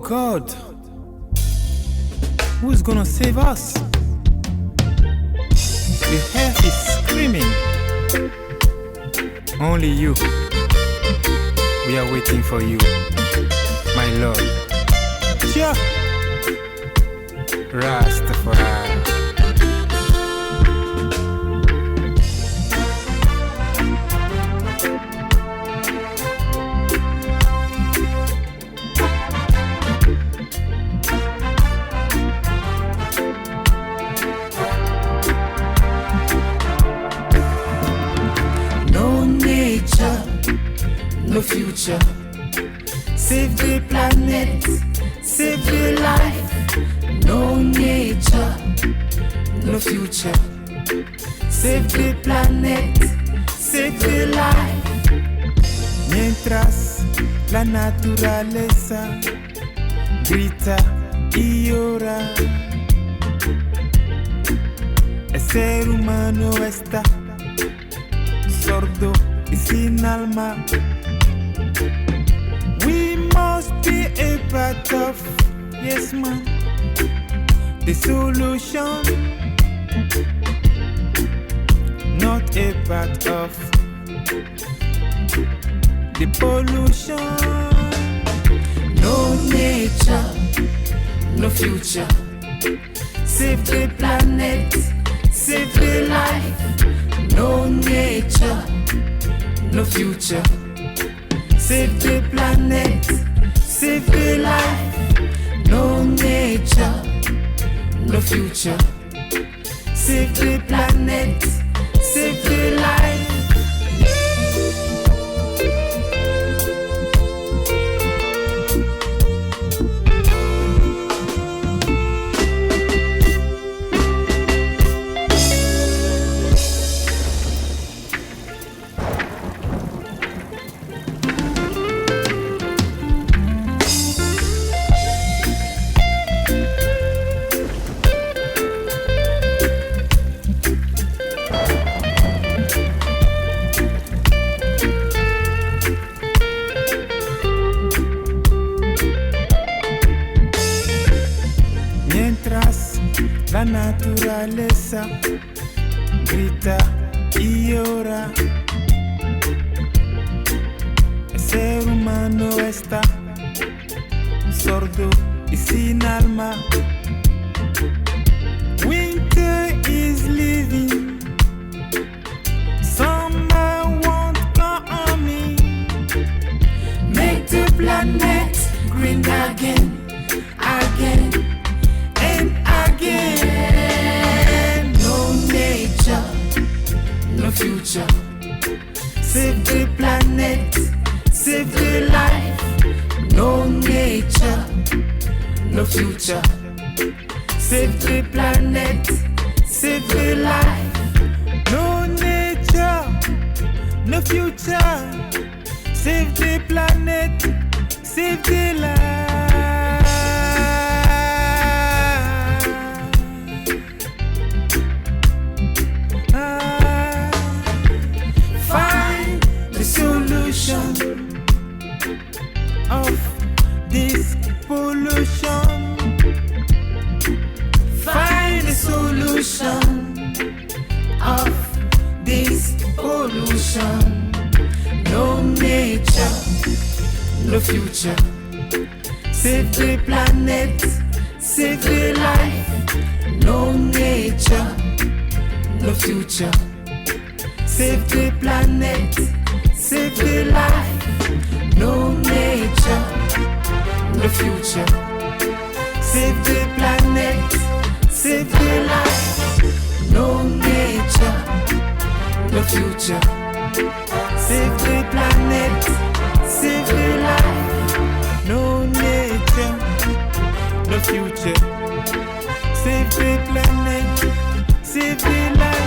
God, who's gonna save us? The earth is screaming. Only you. We are waiting for you, my Lord. Jah Rastafari. No future. Save the planet, save the life. No nature, no future. Save the planet, save the life. Mientras la naturaleza grita y llora, el ser humano está sordo y sin alma. We must be a part of, yes man, the solution, not a part of the pollution. No nature, no future. Save the planet, save the life. No nature, no future. Save the planet, save the life. No nature, no future. Save the planet, save the life. La naturaleza grita y llora. El ser humano está sordo y sin alma. Winter is leaving. Summer won't come me. Make the planet green again, again. Again, no nature, no future. Save the planet, save the life. No nature, no future. Save the planet, save the life. No nature, no future. Save the planet, save the life. Of this pollution, find the solution of this pollution. No nature, no future. Save the planet, save the life. No nature, no future. Save the planet, save the life. No nature, no future. Save the planet, save the life. No nature, no future. Save the planet, save the life. No nature, no future. Save the planet, save the life.